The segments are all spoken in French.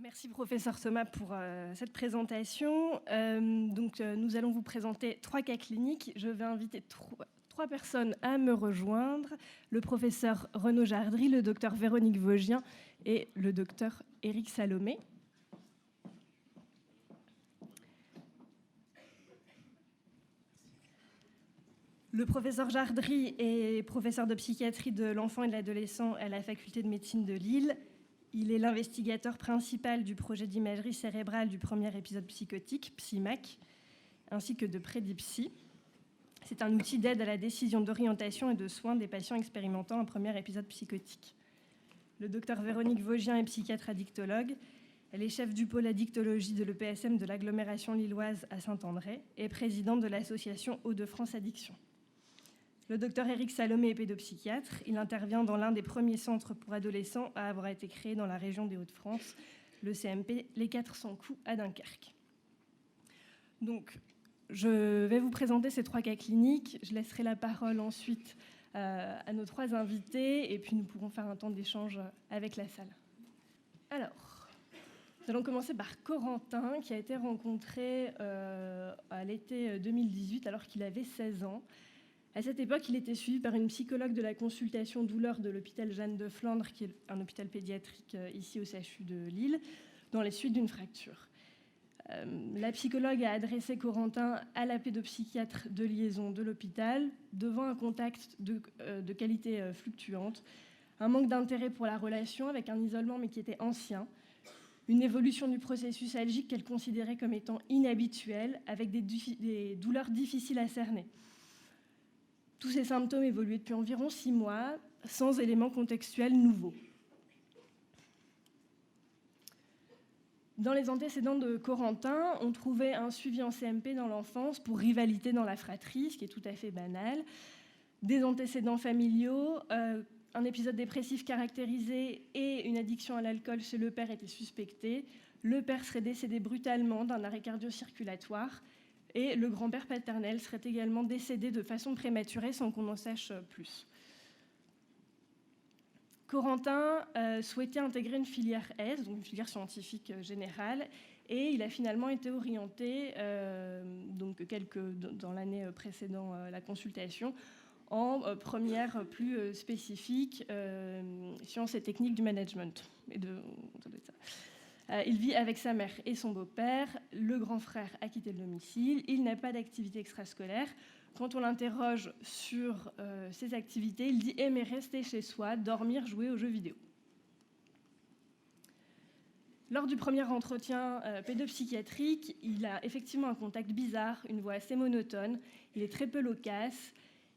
Merci professeur Thomas pour cette présentation. Nous allons vous présenter 3 cas cliniques. Je vais inviter 3 personnes à me rejoindre. Le professeur Renaud Jardry, le docteur Véronique Vogien et le docteur Éric Salomé. Le professeur Jardry est professeur de psychiatrie de l'enfant et de l'adolescent à la faculté de médecine de Lille. Il est l'investigateur principal du projet d'imagerie cérébrale du premier épisode psychotique, PsyMac, ainsi que de Prédipsy. C'est un outil d'aide à la décision d'orientation et de soins des patients expérimentant un premier épisode psychotique. Le docteur Véronique Vogien est psychiatre addictologue. Elle est chef du pôle addictologie de l'EPSM de l'agglomération lilloise à Saint-André et présidente de l'association Hauts-de-France Addiction. Le docteur Éric Salomé est pédopsychiatre. Il intervient dans l'un des premiers centres pour adolescents à avoir été créé dans la région des Hauts-de-France, le CMP Les 400 coups à Dunkerque. Donc, je vais vous présenter ces 3 cas cliniques. Je laisserai la parole ensuite à nos 3 invités et puis nous pourrons faire un temps d'échange avec la salle. Alors, nous allons commencer par Corentin, qui a été rencontré à l'été 2018 alors qu'il avait 16 ans. À cette époque, il était suivi par une psychologue de la consultation douleur de l'hôpital Jeanne de Flandre, qui est un hôpital pédiatrique ici au CHU de Lille, dans les suites d'une fracture. La psychologue a adressé Corentin à la pédopsychiatre de liaison de l'hôpital, devant un contact de qualité fluctuante, un manque d'intérêt pour la relation avec un isolement mais qui était ancien, une évolution du processus algique qu'elle considérait comme étant inhabituelle, avec des douleurs difficiles à cerner. Tous ces symptômes évoluaient depuis environ 6 mois, sans éléments contextuels nouveaux. Dans les antécédents de Corentin, on trouvait un suivi en CMP dans l'enfance pour rivalité dans la fratrie, ce qui est tout à fait banal, des antécédents familiaux, un épisode dépressif caractérisé et une addiction à l'alcool chez le père étaient suspectés. Le père serait décédé brutalement d'un arrêt cardio-circulatoire. Et le grand-père paternel serait également décédé de façon prématurée sans qu'on en sache plus. Corentin souhaitait intégrer une filière S, donc une filière scientifique générale, et il a finalement été orienté, dans l'année précédant la consultation, en première plus spécifique, sciences et techniques du management. Il vit avec sa mère et son beau-père. Le grand frère a quitté le domicile. Il n'a pas d'activité extrascolaire. Quand on l'interroge sur ses activités, il dit aimer rester chez soi, dormir, jouer aux jeux vidéo. Lors du premier entretien pédopsychiatrique, il a effectivement un contact bizarre, une voix assez monotone. Il est très peu loquace.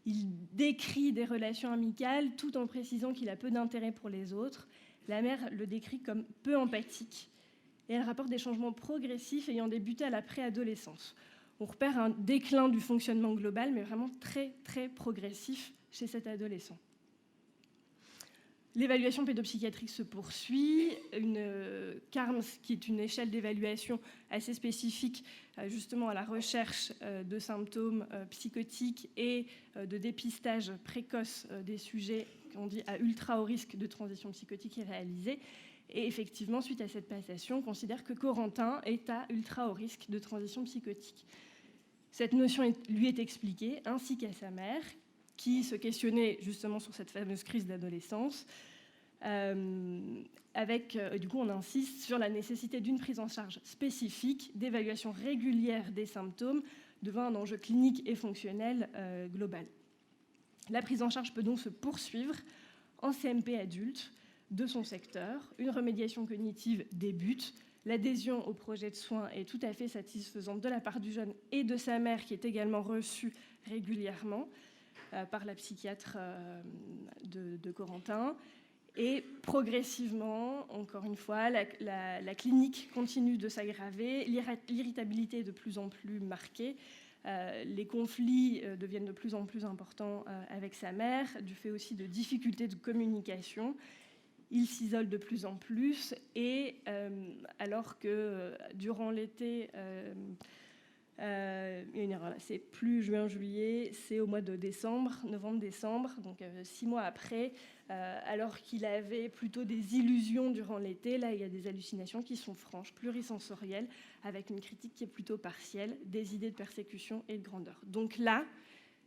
Il décrit des relations amicales tout en précisant qu'il a peu d'intérêt pour les autres. La mère le décrit comme peu empathique. Et elle rapporte des changements progressifs ayant débuté à la préadolescence. On repère un déclin du fonctionnement global, mais vraiment très, très progressif chez cet adolescent. L'évaluation pédopsychiatrique se poursuit. Une CARMS, qui est une échelle d'évaluation assez spécifique justement à la recherche de symptômes psychotiques et de dépistage précoce des sujets qu'on dit à ultra haut risque de transition psychotique, est réalisée. Et effectivement, suite à cette passation, on considère que Corentin est à ultra haut risque de transition psychotique. Cette notion lui est expliquée, ainsi qu'à sa mère, qui se questionnait justement sur cette fameuse crise d'adolescence. Du coup, on insiste sur la nécessité d'une prise en charge spécifique, d'évaluation régulière des symptômes, devant un enjeu clinique et fonctionnel global. La prise en charge peut donc se poursuivre en CMP adulte de son secteur. Une remédiation cognitive débute. L'adhésion au projet de soins est tout à fait satisfaisante de la part du jeune et de sa mère, qui est également reçue régulièrement par la psychiatre de Corentin. Et progressivement, encore une fois, la clinique continue de s'aggraver, l'irritabilité est de plus en plus marquée, les conflits deviennent de plus en plus importants avec sa mère, du fait aussi de difficultés de communication. Il s'isole de plus en plus et alors que durant l'été Il y a une erreur là, c'est plus juin-juillet, c'est au mois de décembre, novembre-décembre, donc 6 mois après, alors qu'il avait plutôt des illusions durant l'été. Là, il y a des hallucinations qui sont franches, plurisensorielles, avec une critique qui est plutôt partielle, des idées de persécution et de grandeur. Donc là,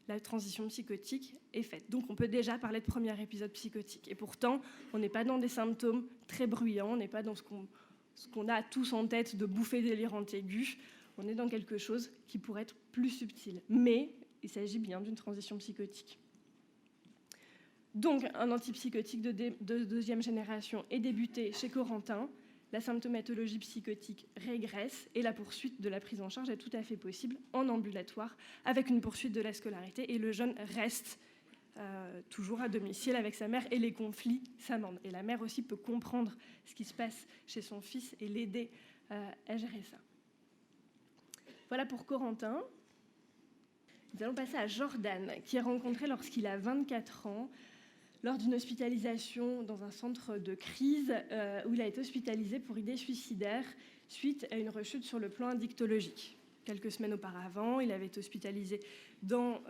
la transition psychotique est faite. Donc on peut déjà parler de premier épisode psychotique. Et pourtant, on n'est pas dans des symptômes très bruyants, on n'est pas dans ce qu'on a tous en tête de bouffée délirante aiguë. On est dans quelque chose qui pourrait être plus subtil. Mais il s'agit bien d'une transition psychotique. Donc un antipsychotique de deuxième génération est débuté chez Corentin. La symptomatologie psychotique régresse et la poursuite de la prise en charge est tout à fait possible en ambulatoire avec une poursuite de la scolarité, et le jeune reste toujours à domicile avec sa mère et les conflits s'amendent. Et la mère aussi peut comprendre ce qui se passe chez son fils et l'aider à gérer ça. Voilà pour Corentin. Nous allons passer à Jordan, qui est rencontré lorsqu'il a 24 ans, lors d'une hospitalisation dans un centre de crise où il a été hospitalisé pour idées suicidaires suite à une rechute sur le plan addictologique. Quelques semaines auparavant, il avait été hospitalisé dans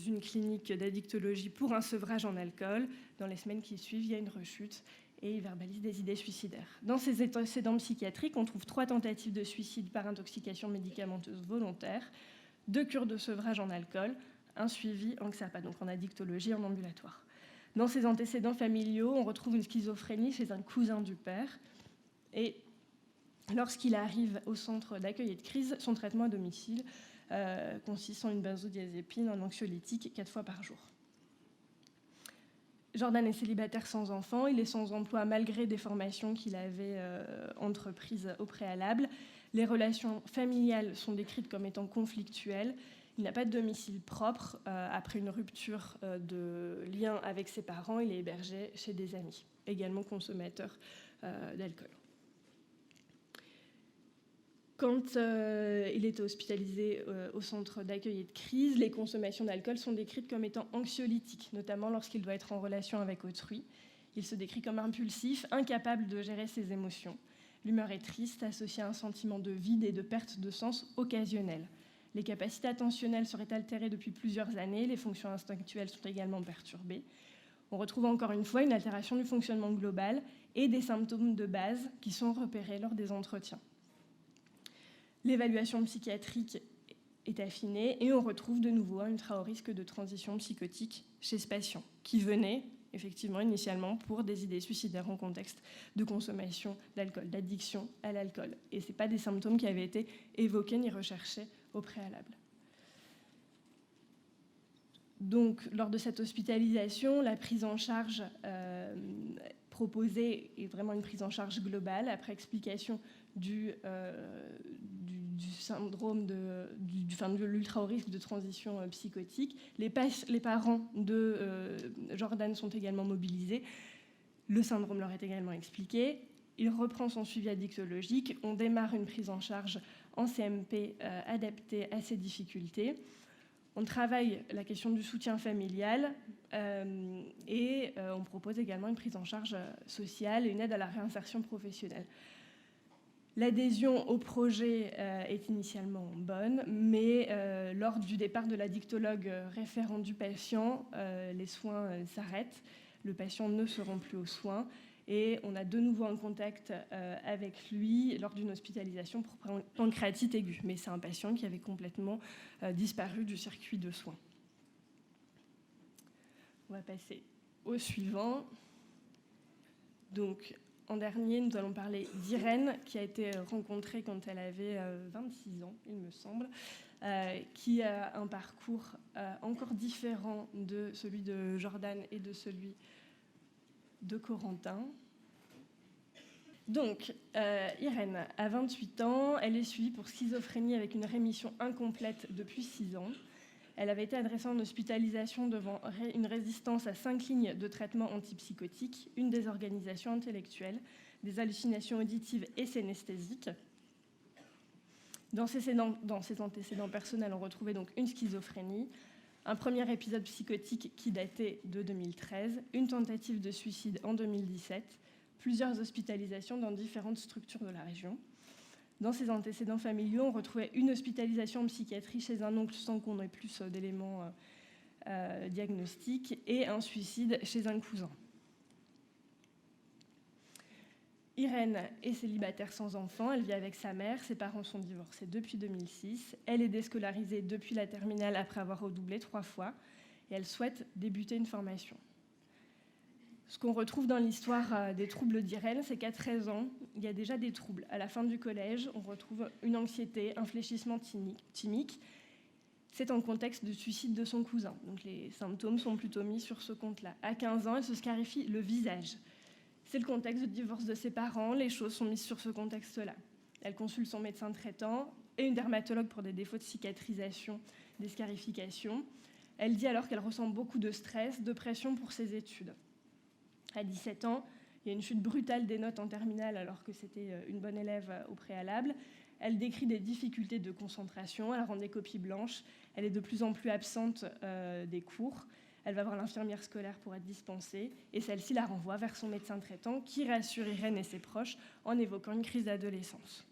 une clinique d'addictologie pour un sevrage en alcool. Dans les semaines qui suivent, il y a une rechute et il verbalise des idées suicidaires. Dans ses antécédents psychiatriques, on trouve 3 tentatives de suicide par intoxication médicamenteuse volontaire, 2 cures de sevrage en alcool, un suivi en XAPA, donc en addictologie en ambulatoire. Dans ses antécédents familiaux, on retrouve une schizophrénie chez un cousin du père. Et lorsqu'il arrive au centre d'accueil et de crise, son traitement à domicile consiste en une benzodiazépine, un anxiolytique 4 fois par jour. Jordan est célibataire sans enfant, il est sans emploi malgré des formations qu'il avait entreprises au préalable. Les relations familiales sont décrites comme étant conflictuelles. Il n'a pas de domicile propre. Après une rupture de lien avec ses parents, il est hébergé chez des amis, également consommateurs d'alcool. Quand il était hospitalisé au centre d'accueil et de crise, les consommations d'alcool sont décrites comme étant anxiolytiques, notamment lorsqu'il doit être en relation avec autrui. Il se décrit comme impulsif, incapable de gérer ses émotions. L'humeur est triste, associée à un sentiment de vide et de perte de sens occasionnel. Les capacités attentionnelles seraient altérées depuis plusieurs années, les fonctions instinctuelles sont également perturbées. On retrouve encore une fois une altération du fonctionnement global et des symptômes de base qui sont repérés lors des entretiens. L'évaluation psychiatrique est affinée et on retrouve de nouveau un ultra-haut risque de transition psychotique chez ce patient qui venait effectivement initialement pour des idées suicidaires en contexte de consommation d'alcool, d'addiction à l'alcool. Et ce n'est pas des symptômes qui avaient été évoqués ni recherchés au préalable. Donc, lors de cette hospitalisation, la prise en charge proposée est vraiment une prise en charge globale, après explication du syndrome de l'ultra-haut risque de transition psychotique. Les parents de Jordan sont également mobilisés. Le syndrome leur est également expliqué. Il reprend son suivi addictologique. On démarre une prise en charge en CMP adaptée à ces difficultés. On travaille la question du soutien familial et on propose également une prise en charge sociale et une aide à la réinsertion professionnelle. L'adhésion au projet est initialement bonne, mais lors du départ de l'addictologue référent du patient, les soins s'arrêtent, le patient ne se rend plus aux soins et on a de nouveau un contact avec lui lors d'une hospitalisation pour pancréatite aiguë. Mais c'est un patient qui avait complètement disparu du circuit de soins. On va passer au suivant. Donc, en dernier, nous allons parler d'Irène, qui a été rencontrée quand elle avait 26 ans, il me semble, qui a un parcours encore différent de celui de Jordan et de celui de Corentin. Donc, Irène a 28 ans, elle est suivie pour schizophrénie avec une rémission incomplète depuis 6 ans. Elle avait été adressée en hospitalisation devant une résistance à 5 lignes de traitement antipsychotique, une désorganisation intellectuelle, des hallucinations auditives et synesthésiques. Dans ses antécédents personnels, on retrouvait donc une schizophrénie, un premier épisode psychotique qui datait de 2013, une tentative de suicide en 2017, plusieurs hospitalisations dans différentes structures de la région. Dans ses antécédents familiaux, on retrouvait une hospitalisation en psychiatrie chez un oncle sans qu'on ait plus d'éléments diagnostiques et un suicide chez un cousin. Irène est célibataire sans enfant, elle vit avec sa mère, ses parents sont divorcés depuis 2006, elle est déscolarisée depuis la terminale après avoir redoublé 3 fois et elle souhaite débuter une formation. Ce qu'on retrouve dans l'histoire des troubles d'Irène, c'est qu'à 13 ans, il y a déjà des troubles. À la fin du collège, on retrouve une anxiété, un fléchissement thymique. C'est en contexte de suicide de son cousin. Donc les symptômes sont plutôt mis sur ce compte-là. À 15 ans, elle se scarifie le visage. C'est le contexte de divorce de ses parents, les choses sont mises sur ce contexte-là. Elle consulte son médecin traitant et une dermatologue pour des défauts de cicatrisation, des scarifications. Elle dit alors qu'elle ressent beaucoup de stress, de pression pour ses études. À 17 ans, il y a une chute brutale des notes en terminale alors que c'était une bonne élève au préalable. Elle décrit des difficultés de concentration, elle rend des copies blanches, elle est de plus en plus absente des cours. Elle va voir l'infirmière scolaire pour être dispensée et celle-ci la renvoie vers son médecin traitant qui rassure Irène et ses proches en évoquant une crise d'adolescence.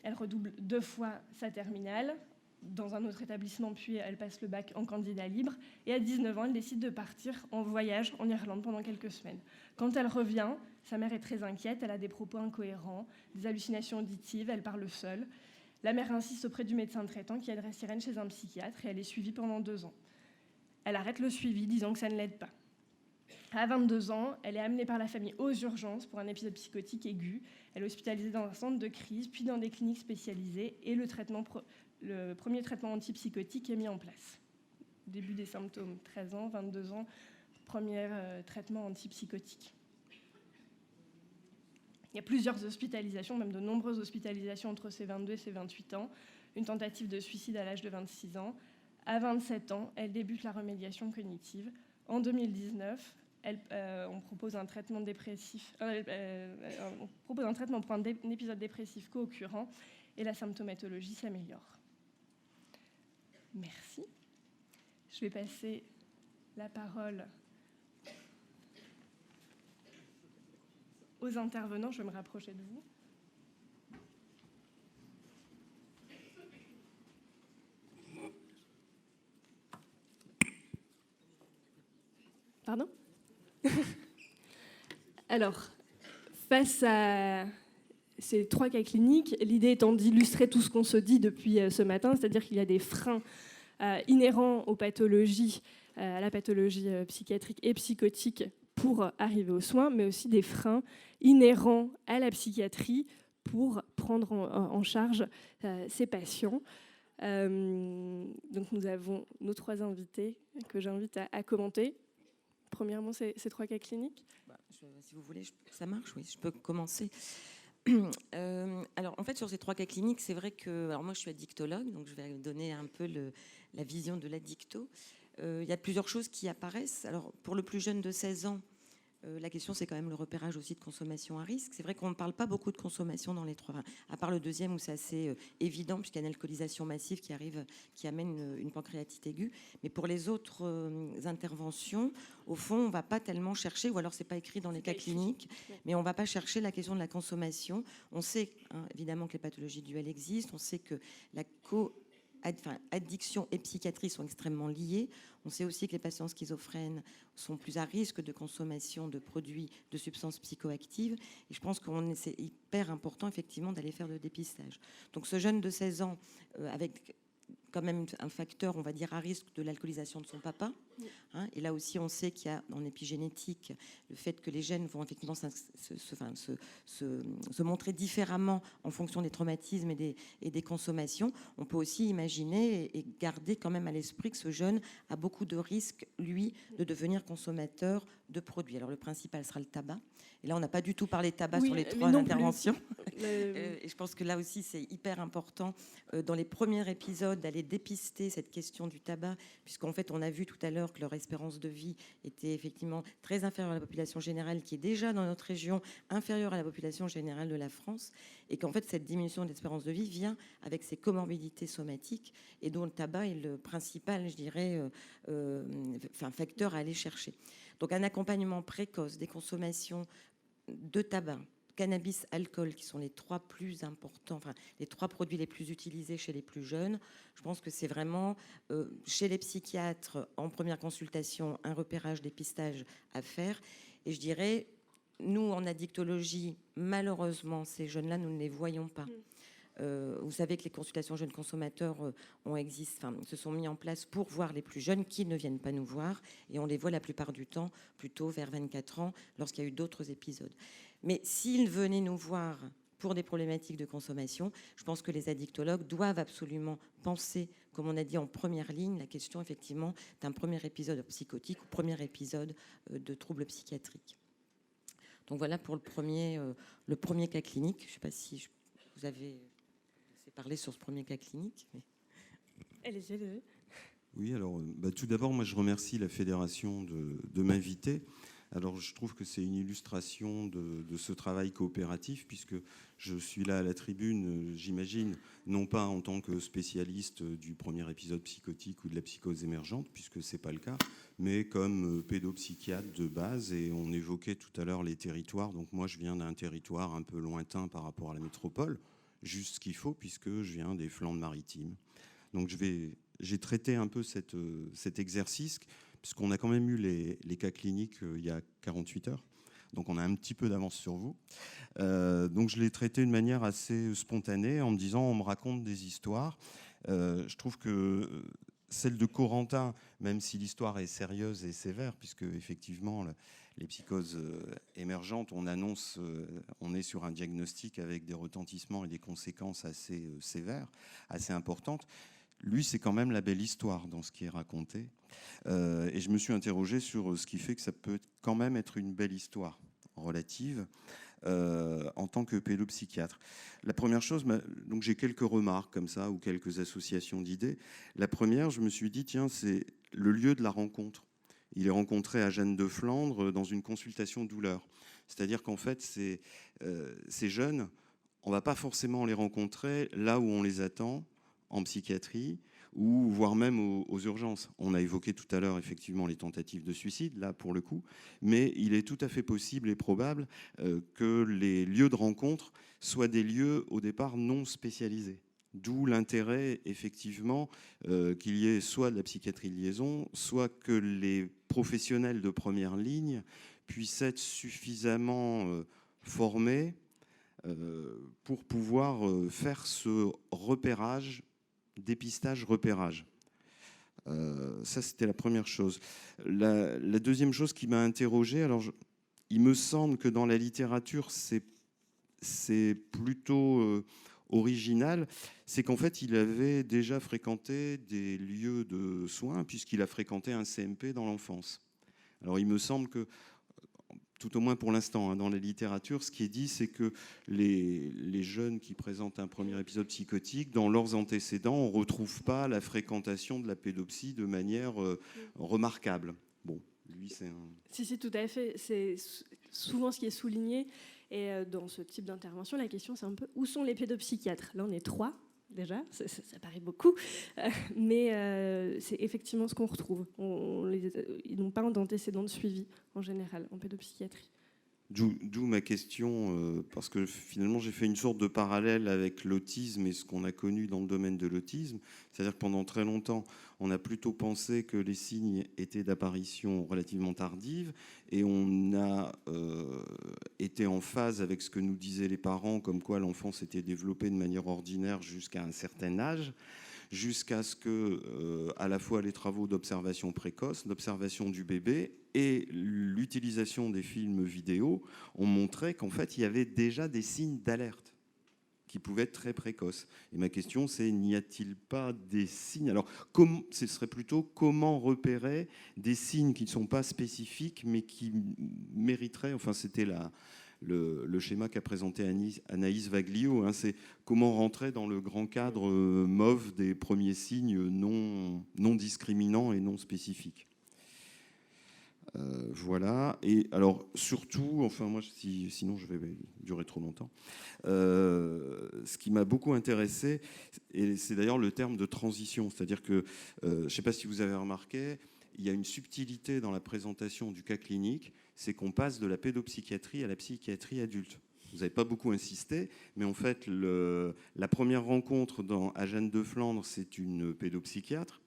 Elle redouble 2 fois sa terminale dans un autre établissement, puis elle passe le bac en candidat libre. Et à 19 ans, elle décide de partir en voyage en Irlande pendant quelques semaines. Quand elle revient, sa mère est très inquiète, elle a des propos incohérents, des hallucinations auditives, elle parle seule. La mère insiste auprès du médecin traitant qui adresse Irène chez un psychiatre et elle est suivie pendant 2 ans. Elle arrête le suivi, disant que ça ne l'aide pas. À 22 ans, elle est amenée par la famille aux urgences pour un épisode psychotique aigu. Elle est hospitalisée dans un centre de crise, puis dans des cliniques spécialisées et le premier traitement antipsychotique est mis en place. Début des symptômes, 13 ans, 22 ans, premier traitement antipsychotique. Il y a plusieurs hospitalisations, même de nombreuses hospitalisations entre ses 22 et ses 28 ans. Une tentative de suicide à l'âge de 26 ans. À 27 ans, elle débute la remédiation cognitive. En 2019, on propose un traitement dépressif. On propose un traitement pour un épisode dépressif co-occurrent et la symptomatologie s'améliore. Merci. Je vais passer la parole aux intervenants. Je vais me rapprocher de vous. Pardon ? Alors, face à ces 3 cas cliniques, l'idée étant d'illustrer tout ce qu'on se dit depuis ce matin, c'est-à-dire qu'il y a des freins inhérents aux pathologies, à la pathologie psychiatrique et psychotique pour arriver aux soins, mais aussi des freins inhérents à la psychiatrie pour prendre en charge ces patients. Donc nous avons nos 3 invités que j'invite à commenter. Premièrement, ces 3 cas cliniques. Si vous voulez, ça marche, oui, je peux commencer. Alors, en fait, sur ces 3 cas cliniques, c'est vrai que... Alors, moi, je suis addictologue, donc je vais donner un peu la vision de l'addicto. Il y a plusieurs choses qui apparaissent. Alors, pour le plus jeune de 16 ans, la question, c'est quand même le repérage aussi de consommation à risque. C'est vrai qu'on ne parle pas beaucoup de consommation dans les 3, à part le deuxième où c'est assez évident, puisqu'il y a une alcoolisation massive qui amène une pancréatite aiguë. Mais pour les autres interventions, au fond, on ne va pas tellement chercher, ou alors ce n'est pas écrit dans les cas cliniques, mais on ne va pas chercher la question de la consommation. On sait évidemment que les pathologies duelles existent, on sait que la addiction et psychiatrie sont extrêmement liées. On sait aussi que les patients schizophrènes sont plus à risque de consommation de produits, de substances psychoactives. Et je pense que c'est hyper important, effectivement, d'aller faire le dépistage. Donc, ce jeune de 16 ans, avec quand même un facteur, on va dire, à risque de l'alcoolisation de son papa. Et là aussi, on sait qu'il y a en épigénétique le fait que les gènes vont effectivement se montrer différemment en fonction des traumatismes et des consommations. On peut aussi imaginer et garder quand même à l'esprit que ce jeune a beaucoup de risques, lui, de devenir consommateur de produits. Alors, le principal sera le tabac. Et là, on n'a pas du tout parlé de tabac sur les 3 interventions. Et je pense que là aussi, c'est hyper important dans les premiers épisodes d'aller dépister cette question du tabac, puisqu'en fait, on a vu tout à l'heure que leur espérance de vie était effectivement très inférieure à la population générale, qui est déjà dans notre région inférieure à la population générale de la France, et qu'en fait, cette diminution d'espérance de vie vient avec ces comorbidités somatiques, et dont le tabac est le principal, je dirais, facteur à aller chercher. Donc, un accompagnement précoce des consommations de tabac, cannabis, alcool, qui sont les trois plus importants, enfin les trois produits les plus utilisés chez les plus jeunes. Je pense que c'est vraiment chez les psychiatres, en première consultation, un repérage, dépistage à faire. Et je dirais, nous, en addictologie, malheureusement, ces jeunes-là, nous ne les voyons pas. Vous savez que les consultations jeunes consommateurs se sont mis en place pour voir les plus jeunes qui ne viennent pas nous voir, et on les voit la plupart du temps plutôt vers 24 ans lorsqu'il y a eu d'autres épisodes. Mais s'ils venaient nous voir pour des problématiques de consommation, je pense que les addictologues doivent absolument penser, comme on a dit en première ligne, la question effectivement d'un premier épisode psychotique ou premier épisode de troubles psychiatriques. Donc voilà pour le premier cas clinique. Je ne sais pas si vous avez laissé parler sur ce premier cas clinique. Mais... Allez-y. Oui, alors tout d'abord, moi je remercie la fédération de m'inviter. Alors je trouve que c'est une illustration de ce travail coopératif, puisque je suis là à la tribune, j'imagine, non pas en tant que spécialiste du premier épisode psychotique ou de la psychose émergente, puisque ce n'est pas le cas, mais comme pédopsychiatre de base. Et on évoquait tout à l'heure les territoires. Donc moi je viens d'un territoire un peu lointain par rapport à la métropole, juste ce qu'il faut, puisque je viens des Flandres maritimes. Donc j'ai traité un peu cet exercice, puisqu'on a quand même eu les cas cliniques il y a 48 heures. Donc on a un petit peu d'avance sur vous. Donc je l'ai traité de manière assez spontanée, en me disant, on me raconte des histoires. Je trouve que celle de Corentin, même si l'histoire est sérieuse et sévère, puisque effectivement les psychoses émergentes, on est sur un diagnostic avec des retentissements et des conséquences assez sévères, assez importantes. Lui, c'est quand même la belle histoire dans ce qui est raconté. Et je me suis interrogé sur ce qui fait que ça peut quand même être une belle histoire relative en tant que pédopsychiatre. La première chose, donc j'ai quelques remarques comme ça ou quelques associations d'idées. La première, je me suis dit, tiens, c'est le lieu de la rencontre. Il est rencontré à Jeanne de Flandre dans une consultation douleur. C'est-à-dire qu'en fait, ces jeunes, on ne va pas forcément les rencontrer là où on les attend, en psychiatrie, ou voire même aux urgences. On a évoqué tout à l'heure effectivement les tentatives de suicide, là pour le coup, mais il est tout à fait possible et probable que les lieux de rencontre soient des lieux au départ non spécialisés. D'où l'intérêt effectivement qu'il y ait soit de la psychiatrie de liaison, soit que les professionnels de première ligne puissent être suffisamment formés pour pouvoir faire ce repérage, dépistage, repérage. Ça, c'était la première chose. La deuxième chose qui m'a interrogé, alors il me semble que dans la littérature, c'est plutôt original, c'est qu'en fait, il avait déjà fréquenté des lieux de soins, puisqu'il a fréquenté un CMP dans l'enfance. Alors, il me semble que, tout au moins pour l'instant, dans la littérature, ce qui est dit, c'est que les jeunes qui présentent un premier épisode psychotique, dans leurs antécédents, on ne retrouve pas la fréquentation de la pédopsie de manière remarquable. Bon, lui, c'est un... Si, tout à fait. C'est souvent ce qui est souligné. Et dans ce type d'intervention, la question, c'est un peu où sont les pédopsychiatres ? Là, on est 3. Déjà, ça paraît beaucoup, mais c'est effectivement ce qu'on retrouve. Ils n'ont pas d'antécédents de suivi, en général, en pédopsychiatrie. D'où ma question, parce que finalement, j'ai fait une sorte de parallèle avec l'autisme et ce qu'on a connu dans le domaine de l'autisme. C'est-à-dire que pendant très longtemps, on a plutôt pensé que les signes étaient d'apparition relativement tardive, et on a été en phase avec ce que nous disaient les parents, comme quoi l'enfant s'était développé de manière ordinaire jusqu'à un certain âge, jusqu'à ce que, à la fois les travaux d'observation précoce, d'observation du bébé et l'utilisation des films vidéo ont montré qu'en fait, il y avait déjà des signes d'alerte qui pouvaient être très précoces. Et ma question, c'est, n'y a-t-il pas des signes ? Alors, ce serait plutôt comment repérer des signes qui ne sont pas spécifiques, mais qui mériteraient, enfin, c'était le schéma qu'a présenté Anaïs Vaglio, hein, c'est comment rentrer dans le grand cadre MOVE des premiers signes non discriminants et non spécifiques. Voilà. Et alors, surtout, enfin, moi, sinon je vais durer trop longtemps, ce qui m'a beaucoup intéressé, et c'est d'ailleurs le terme de transition, c'est-à-dire que, je ne sais pas si vous avez remarqué, il y a une subtilité dans la présentation du cas clinique, c'est qu'on passe de la pédopsychiatrie à la psychiatrie adulte. vous n'avez pas beaucoup insisté, mais en fait, la première rencontre à Jeanne de Flandre, c'est une pédopsychiatre,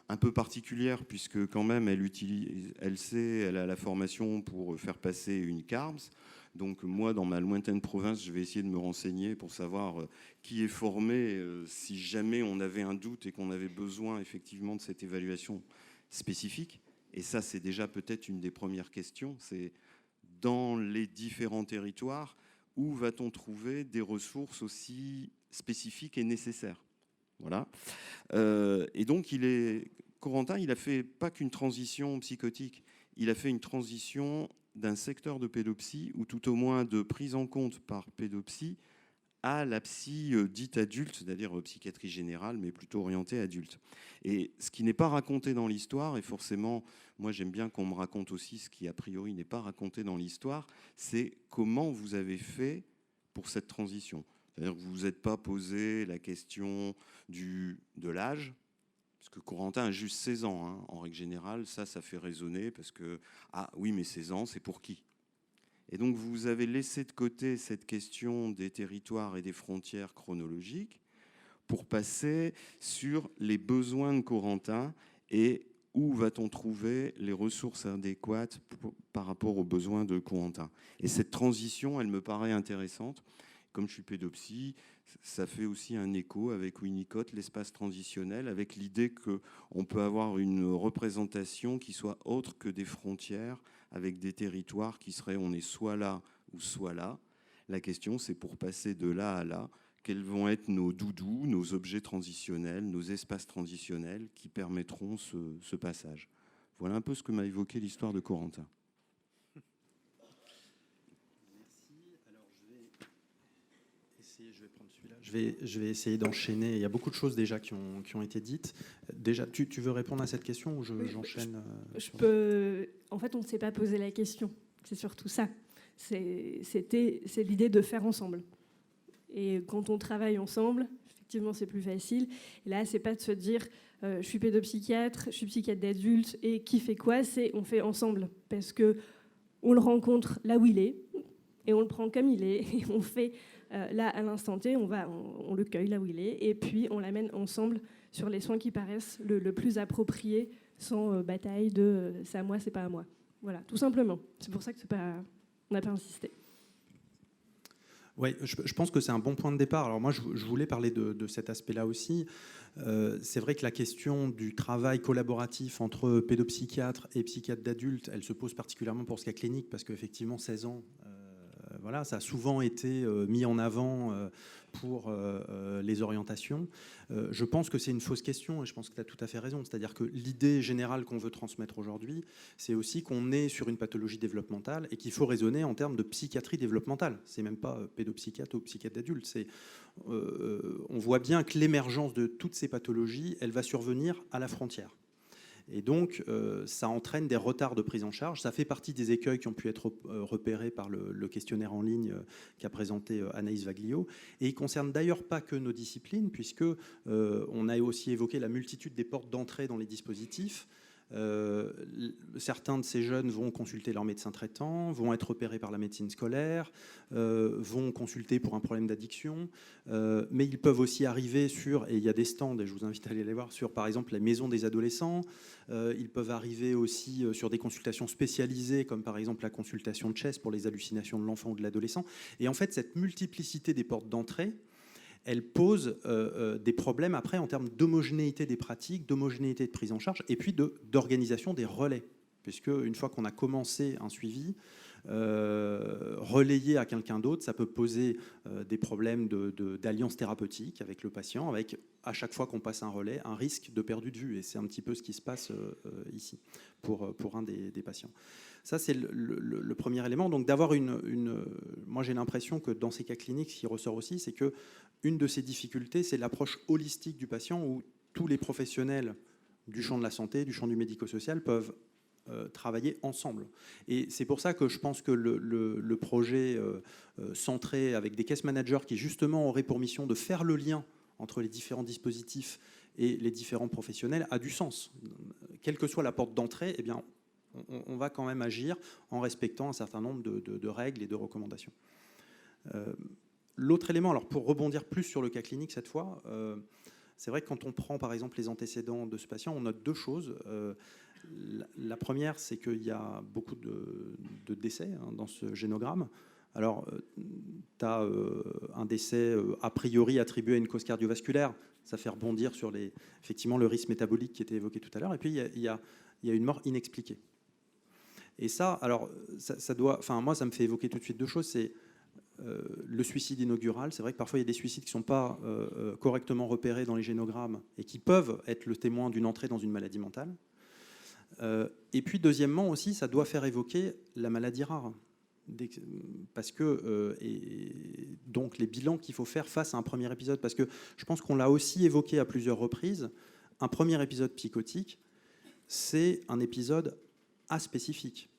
un peu particulière, puisque quand même, elle a la formation pour faire passer une CARMS. Donc moi, dans ma lointaine province, je vais essayer de me renseigner pour savoir qui est formé, si jamais on avait un doute et qu'on avait besoin effectivement de cette évaluation spécifique. Et ça, c'est déjà peut-être une des premières questions, c'est dans les différents territoires, où va-t-on trouver des ressources aussi spécifiques et nécessaires? Voilà. Et donc, Corentin, il a fait pas qu'une transition psychotique, il a fait une transition d'un secteur de pédopsie, ou tout au moins de prise en compte par pédopsie, à la psy dite adulte, c'est-à-dire psychiatrie générale, mais plutôt orientée adulte. Et ce qui n'est pas raconté dans l'histoire, et forcément, moi j'aime bien qu'on me raconte aussi ce qui a priori n'est pas raconté dans l'histoire, c'est comment vous avez fait pour cette transition. C'est-à-dire que vous ne vous êtes pas posé la question de l'âge, parce que Corentin a juste 16 ans, hein, en règle générale, ça fait résonner, parce que, ah oui, mais 16 ans, c'est pour qui ? Et donc, vous avez laissé de côté cette question des territoires et des frontières chronologiques pour passer sur les besoins de Corentin et où va-t-on trouver les ressources adéquates par rapport aux besoins de Corentin. Et cette transition, elle me paraît intéressante. Comme je suis pédopsie, ça fait aussi un écho avec Winnicott, l'espace transitionnel, avec l'idée qu'on peut avoir une représentation qui soit autre que des frontières, avec des territoires qui seraient on est soit là ou soit là. La question, c'est pour passer de là à là, quels vont être nos doudous, nos objets transitionnels, nos espaces transitionnels qui permettront ce passage. Voilà un peu ce que m'a évoqué l'histoire de Corentin. Je vais essayer d'enchaîner. Il y a beaucoup de choses déjà qui ont été dites. Déjà, tu veux répondre à cette question ou j'enchaîne je peux. En fait, on ne s'est pas posé la question. C'est surtout ça. C'est l'idée de faire ensemble. Et quand on travaille ensemble, effectivement, c'est plus facile. Et là, c'est pas de se dire je suis pédopsychiatre, je suis psychiatre d'adulte et qui fait quoi ? C'est on fait ensemble parce que on le rencontre là où il est et on le prend comme il est et on fait là à l'instant T, on le cueille là où il est et puis on l'amène ensemble sur les soins qui paraissent le plus appropriés sans bataille de c'est à moi, c'est pas à moi. Voilà, tout simplement. C'est pour ça que on n'a pas insisté. Oui, je pense que c'est un bon point de départ. Alors moi, je voulais parler de cet aspect-là aussi. C'est vrai que la question du travail collaboratif entre pédopsychiatres et psychiatres d'adultes, elle se pose particulièrement pour ce cas clinique, parce qu'effectivement, 16 ans, voilà, ça a souvent été mis en avant pour les orientations. Je pense que c'est une fausse question et je pense que tu as tout à fait raison. C'est-à-dire que l'idée générale qu'on veut transmettre aujourd'hui, c'est aussi qu'on est sur une pathologie développementale et qu'il faut raisonner en termes de psychiatrie développementale. C'est même pas pédopsychiatre ou psychiatre d'adulte. On voit bien que l'émergence de toutes ces pathologies, elle va survenir à la frontière. Et donc, ça entraîne des retards de prise en charge. Ça fait partie des écueils qui ont pu être repérés par le questionnaire en ligne qu'a présenté Anaïs Vaglio. Et il ne concerne d'ailleurs pas que nos disciplines, puisque on a aussi évoqué la multitude des portes d'entrée dans les dispositifs. Certains de ces jeunes vont consulter leur médecin traitant, vont être repérés par la médecine scolaire, vont consulter pour un problème d'addiction, mais ils peuvent aussi arriver sur, et il y a des stands, et je vous invite à aller les voir, sur par exemple les maisons des adolescents. Ils peuvent arriver aussi sur des consultations spécialisées, comme par exemple la consultation de Chess pour les hallucinations de l'enfant ou de l'adolescent. Et en fait, cette multiplicité des portes d'entrée, elle pose des problèmes après en termes d'homogénéité des pratiques, d'homogénéité de prise en charge et puis d'organisation des relais. Puisque une fois qu'on a commencé un suivi, relayer à quelqu'un d'autre, ça peut poser des problèmes d'alliance thérapeutique avec le patient, avec à chaque fois qu'on passe un relais, un risque de perdu de vue. Et c'est un petit peu ce qui se passe ici pour un des patients. Ça, c'est le premier élément. Donc, d'avoir moi, j'ai l'impression que dans ces cas cliniques, ce qui ressort aussi, c'est qu'une de ces difficultés, c'est l'approche holistique du patient où tous les professionnels du champ de la santé, du champ du médico-social peuvent travailler ensemble. Et c'est pour ça que je pense que le projet centré avec des case managers qui, justement, auraient pour mission de faire le lien entre les différents dispositifs et les différents professionnels a du sens. Quelle que soit la porte d'entrée, eh bien, on va quand même agir en respectant un certain nombre de règles et de recommandations. L'autre élément, alors pour rebondir plus sur le cas clinique cette fois, c'est vrai que quand on prend par exemple les antécédents de ce patient, on note deux choses. La première, c'est qu'il y a beaucoup de décès dans ce génogramme. Alors, tu as un décès a priori attribué à une cause cardiovasculaire. Ça fait rebondir sur effectivement le risque métabolique qui était évoqué tout à l'heure. Et puis, il y a une mort inexpliquée. Et ça, alors, ça doit... Enfin, moi, ça me fait évoquer tout de suite deux choses. C'est le suicide inaugural. C'est vrai que parfois, il y a des suicides qui ne sont pas correctement repérés dans les génogrammes et qui peuvent être le témoin d'une entrée dans une maladie mentale. Et puis, deuxièmement aussi, ça doit faire évoquer la maladie rare. Parce que et donc les bilans qu'il faut faire face à un premier épisode, parce que je pense qu'on l'a aussi évoqué à plusieurs reprises, un premier épisode psychotique, c'est un épisode aspécifique.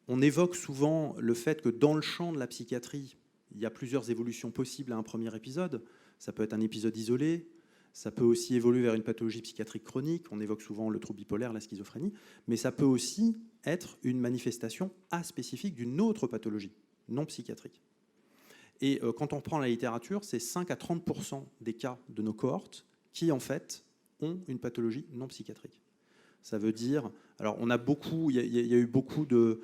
On évoque souvent le fait que dans le champ de la psychiatrie, il y a plusieurs évolutions possibles à un premier épisode. Ça peut être un épisode isolé, ça peut aussi évoluer vers une pathologie psychiatrique chronique, on évoque souvent le trouble bipolaire, la schizophrénie, mais ça peut aussi être une manifestation aspécifique d'une autre pathologie non psychiatrique. Et quand on prend la littérature, c'est 5 à 30% des cas de nos cohortes qui, en fait, ont une pathologie non psychiatrique. Ça veut dire... Alors, il y a eu beaucoup de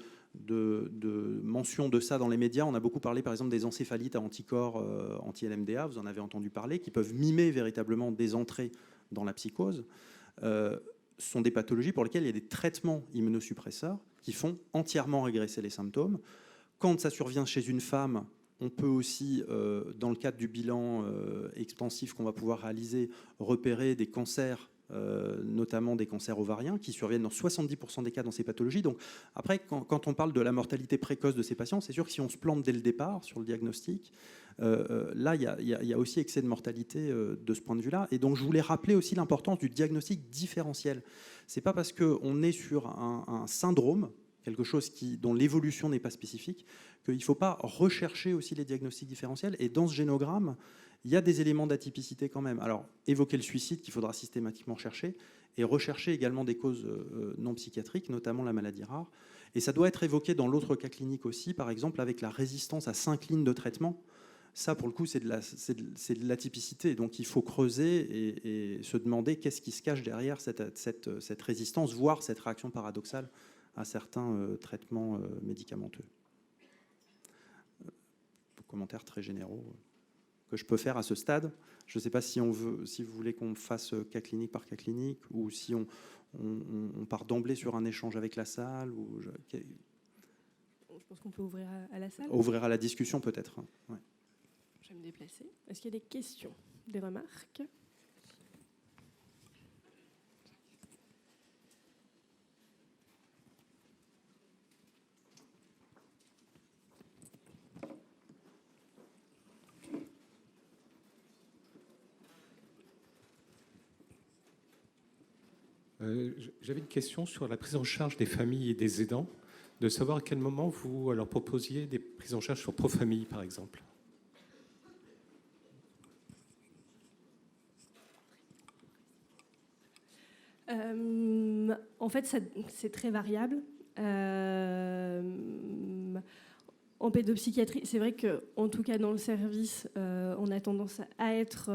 mentions de ça dans les médias. On a beaucoup parlé, par exemple, des encéphalites à anticorps anti-NMDA, vous en avez entendu parler, qui peuvent mimer véritablement des entrées dans la psychose. Sont des pathologies pour lesquelles il y a des traitements immunosuppresseurs qui font entièrement régresser les symptômes. Quand ça survient chez une femme, on peut aussi, dans le cadre du bilan extensif qu'on va pouvoir réaliser, repérer des cancers, notamment des cancers ovariens, qui surviennent dans 70% des cas dans ces pathologies. Donc après, quand on parle de la mortalité précoce de ces patients, c'est sûr que si on se plante dès le départ sur le diagnostic, là, il y a aussi excès de mortalité de ce point de vue-là. Et donc, je voulais rappeler aussi l'importance du diagnostic différentiel. Ce n'est pas parce qu'on est sur un syndrome, quelque chose dont l'évolution n'est pas spécifique, qu'il ne faut pas rechercher aussi les diagnostics différentiels. Et dans ce génogramme, il y a des éléments d'atypicité quand même. Alors, évoquer le suicide qu'il faudra systématiquement chercher, et rechercher également des causes non psychiatriques, notamment la maladie rare. Et ça doit être évoqué dans l'autre cas clinique aussi, par exemple avec la résistance à 5 lignes de traitement. Ça, pour le coup, c'est de l'atypicité. Donc, il faut creuser et se demander qu'est-ce qui se cache derrière cette résistance, voire cette réaction paradoxale à certains traitements médicamenteux. Commentaires très généraux que je peux faire à ce stade. Je ne sais pas si vous voulez qu'on fasse cas clinique par cas clinique ou si on part d'emblée sur un échange avec la salle. Je pense qu'on peut ouvrir à la salle. Ouvrir à la discussion peut-être. Ouais. Je vais me déplacer. Est-ce qu'il y a des questions, des remarques ? J'avais une question sur la prise en charge des familles et des aidants, de savoir à quel moment vous leur proposiez des prises en charge sur Profamille, par exemple. En fait, c'est très variable. En pédopsychiatrie, c'est vrai qu'en tout cas dans le service, on a tendance à être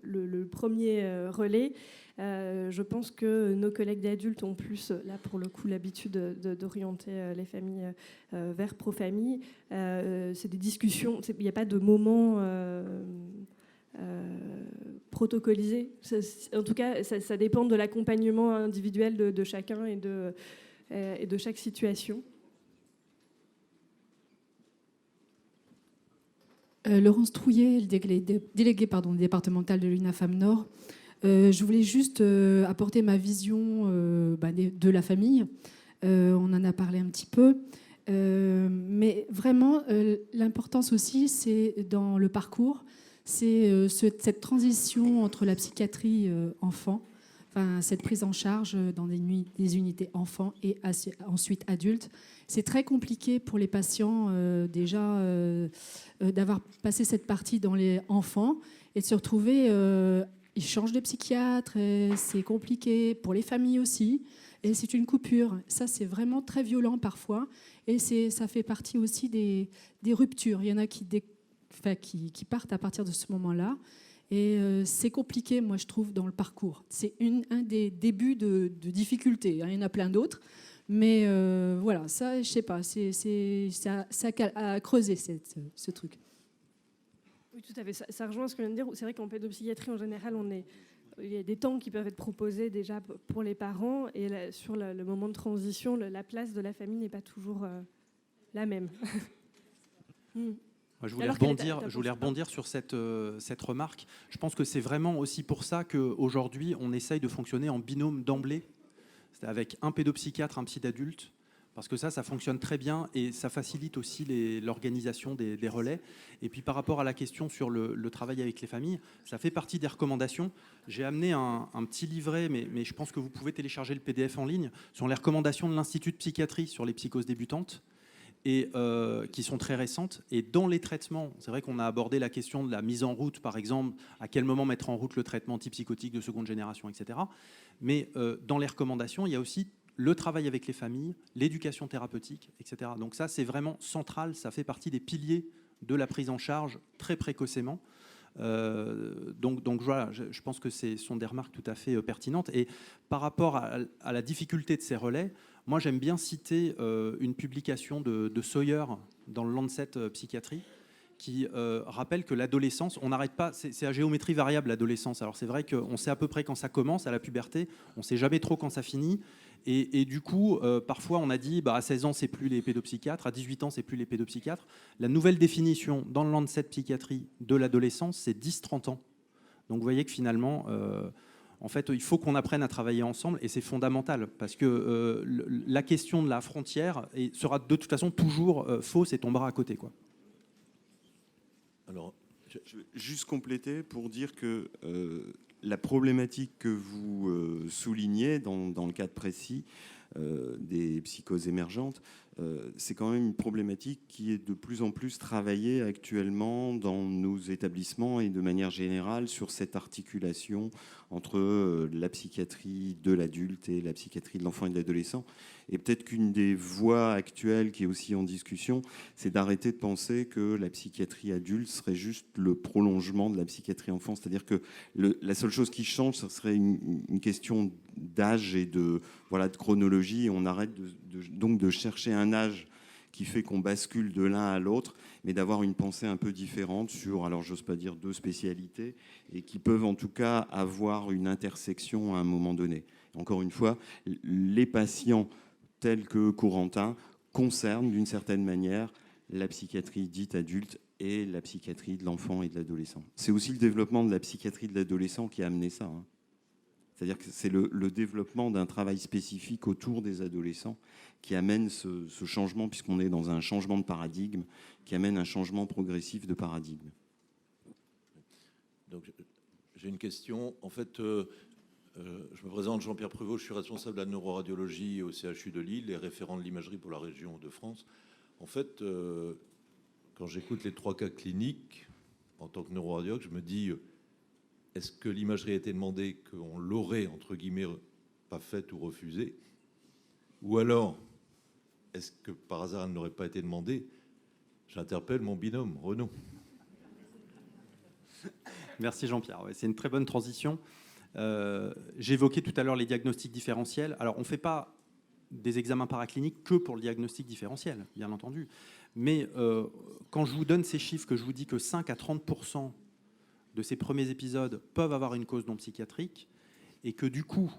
le premier relais. Je pense que nos collègues d'adultes ont plus, là pour le coup, l'habitude d'orienter les familles vers Profamille. C'est des discussions, il n'y a pas de moment protocolisé. En tout cas, ça dépend de l'accompagnement individuel de chacun et de chaque situation. Laurence Trouillet, déléguée départementale de l'UNAFAM Nord. Je voulais juste apporter ma vision de la famille. On en a parlé un petit peu. Mais vraiment, l'importance aussi, c'est dans le parcours, c'est cette transition entre la psychiatrie enfant, cette prise en charge dans des unités enfants et ensuite adultes. C'est très compliqué pour les patients déjà d'avoir passé cette partie dans les enfants et de se retrouver, ils changent de psychiatre, et c'est compliqué pour les familles aussi, et c'est une coupure. Ça, c'est vraiment très violent parfois. Et ça fait partie aussi des ruptures. Il y en a qui partent à partir de ce moment-là. Et c'est compliqué, moi, je trouve, dans le parcours. C'est un des débuts de difficultés. Il y en a plein d'autres. Mais voilà, ça, je sais pas, ça a creusé ce truc. Oui, tout à fait. Ça rejoint ce que je viens de dire. C'est vrai qu'en pédopsychiatrie, en général, il y a des temps qui peuvent être proposés déjà pour les parents. Et sur le moment de transition, la place de la famille n'est pas toujours la même. Je voulais rebondir sur cette remarque. Je pense que c'est vraiment aussi pour ça qu'aujourd'hui, on essaye de fonctionner en binôme d'emblée, c'est avec un pédopsychiatre, un psy d'adulte, parce que ça fonctionne très bien et ça facilite aussi l'organisation des relais. Et puis par rapport à la question sur le travail avec les familles, ça fait partie des recommandations. J'ai amené un petit livret, mais je pense que vous pouvez télécharger le PDF en ligne, sur les recommandations de l'Institut de psychiatrie sur les psychoses débutantes, et qui sont très récentes. Et dans les traitements, c'est vrai qu'on a abordé la question de la mise en route, par exemple, à quel moment mettre en route le traitement antipsychotique de seconde génération, etc. Mais dans les recommandations, il y a aussi le travail avec les familles, l'éducation thérapeutique, etc. Donc ça, c'est vraiment central, ça fait partie des piliers de la prise en charge très précocement. Donc voilà, je pense que ce sont des remarques tout à fait pertinentes. Et par rapport à la difficulté de ces relais, moi j'aime bien citer une publication de Sawyer dans le Lancet Psychiatrie, qui rappelle que l'adolescence, on n'arrête pas, c'est à géométrie variable l'adolescence. Alors c'est vrai qu'on sait à peu près quand ça commence, à la puberté, on ne sait jamais trop quand ça finit. Et du coup, parfois on a dit à 16 ans c'est plus les pédopsychiatres, à 18 ans c'est plus les pédopsychiatres. La nouvelle définition dans le Lancet Psychiatrie de l'adolescence, c'est 10-30 ans. Donc vous voyez que finalement, en fait, il faut qu'on apprenne à travailler ensemble et c'est fondamental parce que la question de la frontière sera de toute façon toujours fausse et tombera à côté, quoi. Alors, je vais juste compléter pour dire que la problématique que vous soulignez dans le cadre précis des psychoses émergentes, c'est quand même une problématique qui est de plus en plus travaillée actuellement dans nos établissements et de manière générale sur cette articulation entre la psychiatrie de l'adulte et la psychiatrie de l'enfant et de l'adolescent. Et peut-être qu'une des voies actuelles qui est aussi en discussion, c'est d'arrêter de penser que la psychiatrie adulte serait juste le prolongement de la psychiatrie enfant. C'est-à-dire que la seule chose qui change, ce serait une question d'âge et de chronologie. Et on arrête donc de chercher un âge qui fait qu'on bascule de l'un à l'autre, mais d'avoir une pensée un peu différente sur, alors j'ose pas dire deux spécialités, et qui peuvent en tout cas avoir une intersection à un moment donné. Encore une fois, les patients tels que Corentin concernent d'une certaine manière la psychiatrie dite adulte et la psychiatrie de l'enfant et de l'adolescent. C'est aussi le développement de la psychiatrie de l'adolescent qui a amené ça. C'est-à-dire que c'est le développement d'un travail spécifique autour des adolescents qui amène ce changement, puisqu'on est dans un changement de paradigme, qui amène un changement progressif de paradigme. Donc, j'ai une question. En fait, je me présente Jean-Pierre Pruvot, je suis responsable de la neuroradiologie au CHU de Lille et référent de l'imagerie pour la région de France. En fait, quand j'écoute les 3 cas cliniques, en tant que neuroradiologue, je me dis, est-ce que l'imagerie a été demandée, qu'on l'aurait, entre guillemets, pas faite ou refusée? Ou alors, est-ce que par hasard, elle n'aurait pas été demandée? J'interpelle mon binôme, Renaud. Merci Jean-Pierre, ouais, c'est une très bonne transition. J'évoquais tout à l'heure les diagnostics différentiels. Alors, on ne fait pas des examens paracliniques que pour le diagnostic différentiel, bien entendu. Mais quand je vous donne ces chiffres, que je vous dis que 5 à 30% de ces premiers épisodes peuvent avoir une cause non psychiatrique, et que du coup,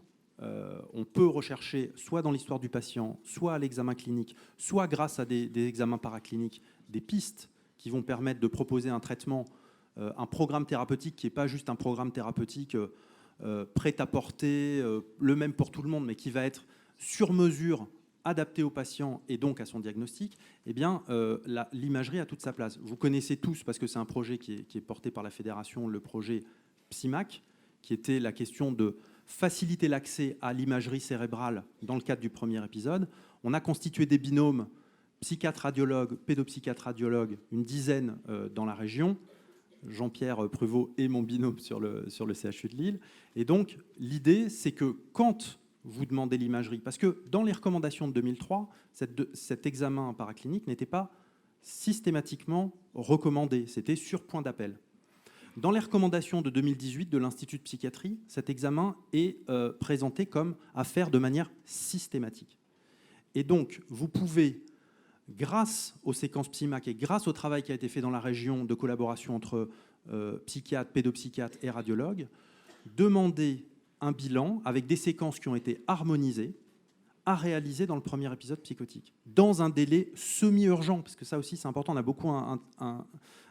on peut rechercher soit dans l'histoire du patient, soit à l'examen clinique, soit grâce à des examens paracliniques, des pistes qui vont permettre de proposer un traitement, un programme thérapeutique qui n'est pas juste un programme thérapeutique prêt à porter, le même pour tout le monde, mais qui va être sur mesure, adapté au patient et donc à son diagnostic, eh bien, l'imagerie a toute sa place. Vous connaissez tous, parce que c'est un projet qui est porté par la fédération, le projet PSIMAC, qui était la question de faciliter l'accès à l'imagerie cérébrale dans le cadre du premier épisode. On a constitué des binômes psychiatre-radiologue, pédopsychiatre-radiologue, une dizaine dans la région. Jean-Pierre Pruvot et mon binôme sur le CHU de Lille. Et donc, l'idée, c'est que quand vous demandez l'imagerie? Parce que dans les recommandations de 2003, cet examen paraclinique n'était pas systématiquement recommandé, c'était sur point d'appel. Dans les recommandations de 2018 de l'Institut de psychiatrie, cet examen est présenté comme à faire de manière systématique. Et donc, vous pouvez, grâce aux séquences PSIMAC et grâce au travail qui a été fait dans la région de collaboration entre psychiatres, pédopsychiatres et radiologues, demander un bilan avec des séquences qui ont été harmonisées à réaliser dans le premier épisode psychotique, dans un délai semi-urgent, parce que ça aussi c'est important, on a beaucoup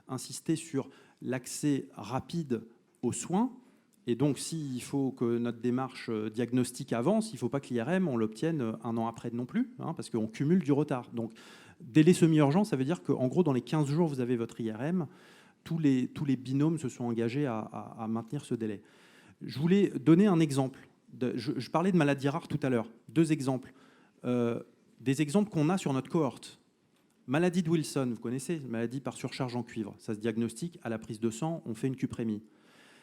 insisté sur l'accès rapide aux soins, et donc s'il faut que notre démarche diagnostique avance, il ne faut pas que l'IRM, on l'obtienne un an après non plus, hein, parce qu'on cumule du retard. Donc délai semi-urgent, ça veut dire qu'en gros, dans les 15 jours, vous avez votre IRM, tous les binômes se sont engagés à maintenir ce délai. Je voulais donner un exemple. Je parlais de maladies rares tout à l'heure. 2 exemples. Des exemples qu'on a sur notre cohorte. Maladie de Wilson, vous connaissez, maladie par surcharge en cuivre. Ça se diagnostique à la prise de sang, on fait une cuprémie.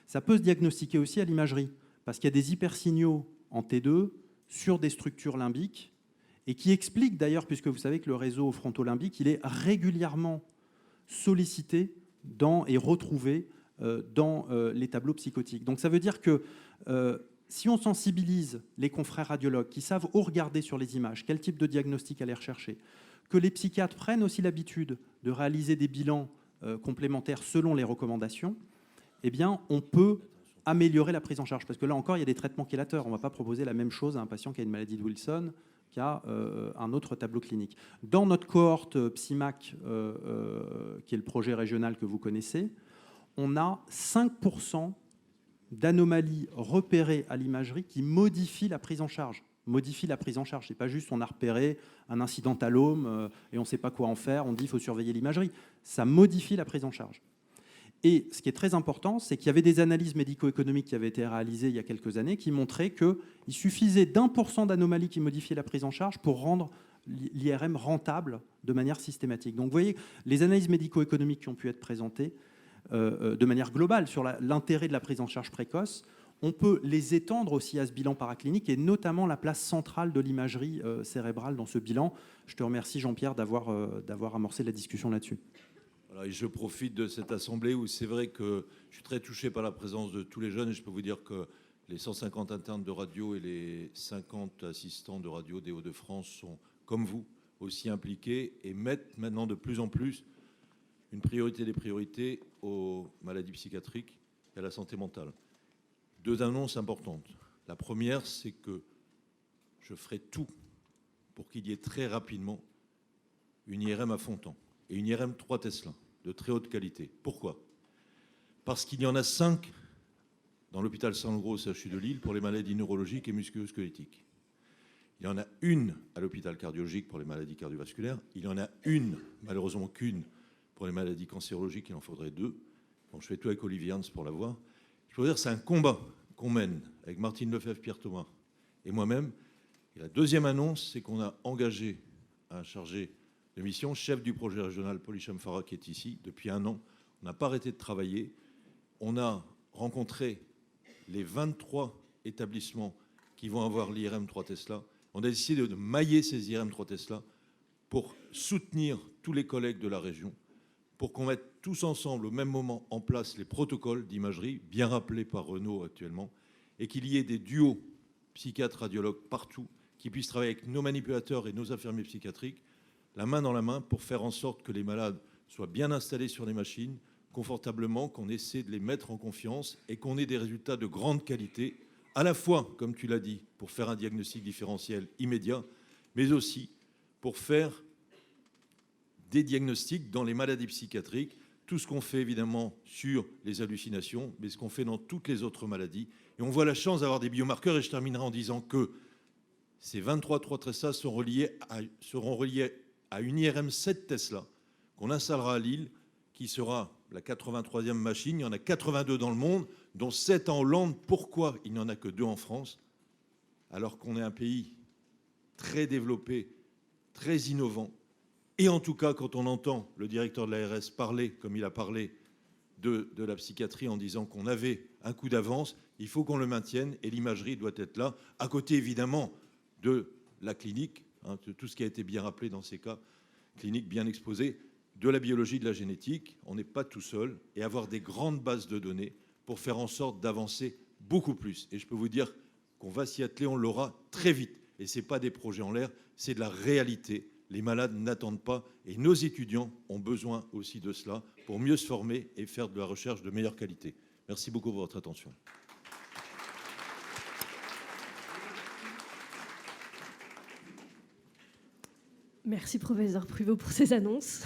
Ça peut se diagnostiquer aussi à l'imagerie, parce qu'il y a des hypersignaux en T2 sur des structures limbiques, et qui expliquent d'ailleurs, puisque vous savez que le réseau frontolimbique, il est régulièrement sollicité et retrouvé dans les tableaux psychotiques. Donc ça veut dire que si on sensibilise les confrères radiologues qui savent où regarder sur les images, quel type de diagnostic aller rechercher, que les psychiatres prennent aussi l'habitude de réaliser des bilans complémentaires selon les recommandations, eh bien, on peut améliorer la prise en charge. Parce que là encore, il y a des traitements chélateurs. On ne va pas proposer la même chose à un patient qui a une maladie de Wilson qu'à un autre tableau clinique. Dans notre cohorte PSIMAC, qui est le projet régional que vous connaissez, on a 5% d'anomalies repérées à l'imagerie qui modifient la prise en charge. Modifie la prise en charge. Ce n'est pas juste on a repéré un incidentalome et on ne sait pas quoi en faire, on dit qu'il faut surveiller l'imagerie. Ça modifie la prise en charge. Et ce qui est très important, c'est qu'il y avait des analyses médico-économiques qui avaient été réalisées il y a quelques années qui montraient qu'il suffisait d'1% d'anomalies qui modifiaient la prise en charge pour rendre l'IRM rentable de manière systématique. Donc vous voyez, les analyses médico-économiques qui ont pu être présentées de manière globale sur l'intérêt de la prise en charge précoce, on peut les étendre aussi à ce bilan paraclinique et notamment la place centrale de l'imagerie cérébrale dans ce bilan. Je te remercie Jean-Pierre d'avoir amorcé la discussion là-dessus. Voilà, et je profite de cette assemblée où c'est vrai que je suis très touché par la présence de tous les jeunes et je peux vous dire que les 150 internes de radio et les 50 assistants de radio des Hauts-de-France sont, comme vous, aussi impliqués et mettent maintenant de plus en plus une priorité des priorités aux maladies psychiatriques et à la santé mentale. 2 annonces importantes. La première, c'est que je ferai tout pour qu'il y ait très rapidement une IRM à fond temps et une IRM 3 Tesla de très haute qualité. Pourquoi? Parce qu'il y en a 5 dans l'hôpital Saint-Gros au CHU de Lille pour les maladies neurologiques et musculo-squelettiques. Il y en a une à l'hôpital cardiologique pour les maladies cardiovasculaires. Il y en a une, malheureusement qu'une, pour les maladies cancérologiques. Il en faudrait 2. Bon, je fais tout avec Olivier Hans pour l'avoir. Je veux dire, c'est un combat qu'on mène avec Martine Lefebvre, Pierre Thomas et moi-même. Et la deuxième annonce, c'est qu'on a engagé un chargé de mission, chef du projet régional, Paul Hicham Farah, qui est ici depuis 1 an. On n'a pas arrêté de travailler. On a rencontré les 23 établissements qui vont avoir l'IRM 3 Tesla. On a décidé de mailler ces IRM 3 Tesla pour soutenir tous les collègues de la région, pour qu'on mette tous ensemble au même moment en place les protocoles d'imagerie, bien rappelés par Renaud actuellement, et qu'il y ait des duos psychiatres, radiologues partout, qui puissent travailler avec nos manipulateurs et nos infirmiers psychiatriques, la main dans la main, pour faire en sorte que les malades soient bien installés sur les machines, confortablement, qu'on essaie de les mettre en confiance et qu'on ait des résultats de grande qualité, à la fois, comme tu l'as dit, pour faire un diagnostic différentiel immédiat, mais aussi pour faire des diagnostics dans les maladies psychiatriques, tout ce qu'on fait évidemment sur les hallucinations, mais ce qu'on fait dans toutes les autres maladies. Et on voit la chance d'avoir des biomarqueurs, et je terminerai en disant que ces 23 3 Tesla seront reliés à une IRM 7 Tesla qu'on installera à Lille, qui sera la 83e machine. Il y en a 82 dans le monde, dont 7 en Hollande. Pourquoi il n'y en a que 2 en France, alors qu'on est un pays très développé, très innovant? Et en tout cas, quand on entend le directeur de l'ARS parler, comme il a parlé, de la psychiatrie en disant qu'on avait un coup d'avance. Il faut qu'on le maintienne et l'imagerie doit être là, à côté évidemment de la clinique, de tout ce qui a été bien rappelé dans ces cas cliniques bien exposés, de la biologie, de la génétique. On n'est pas tout seul, et avoir des grandes bases de données pour faire en sorte d'avancer beaucoup plus. Et je peux vous dire qu'on va s'y atteler, on l'aura très vite. Et ce n'est pas des projets en l'air, c'est de la réalité. Les malades n'attendent pas, et nos étudiants ont besoin aussi de cela pour mieux se former et faire de la recherche de meilleure qualité. Merci beaucoup pour votre attention. Merci, professeur Pruvot, pour ces annonces.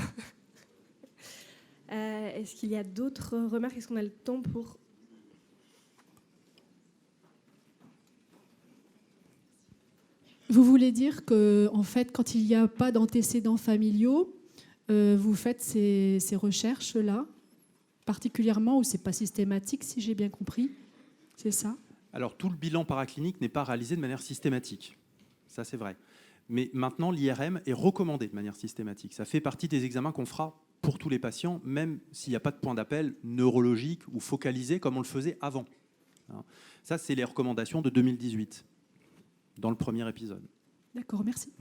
Est-ce qu'il y a d'autres remarques? Est-ce qu'on a le temps pour... Vous voulez dire que, en fait, quand il n'y a pas d'antécédents familiaux, vous faites ces recherches-là, particulièrement, ou c'est pas systématique, si j'ai bien compris? C'est ça? Alors, tout le bilan paraclinique n'est pas réalisé de manière systématique. Ça, c'est vrai. Mais maintenant, l'IRM est recommandé de manière systématique. Ça fait partie des examens qu'on fera pour tous les patients, même s'il n'y a pas de point d'appel neurologique ou focalisé comme on le faisait avant. Ça, c'est les recommandations de 2018, dans le premier épisode. D'accord, merci.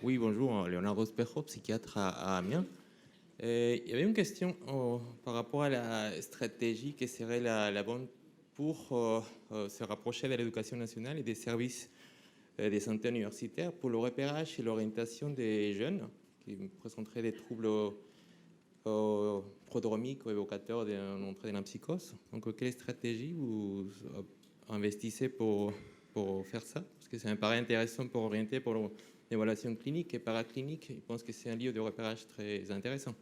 Oui, bonjour, Leonardo Espejo, psychiatre à Amiens. Il y avait une question par rapport à la stratégie qui serait la bonne pour se rapprocher de l'éducation nationale et des services de santé universitaire pour le repérage et l'orientation des jeunes qui présenteraient des troubles prodromiques ou évocateurs d'une entrée dans la psychose. Donc, quelle stratégie vous investissez pour faire ça? Parce que ça me paraît intéressant pour orienter pour l'évaluation clinique et paraclinique. Je pense que c'est un lieu de repérage très intéressant.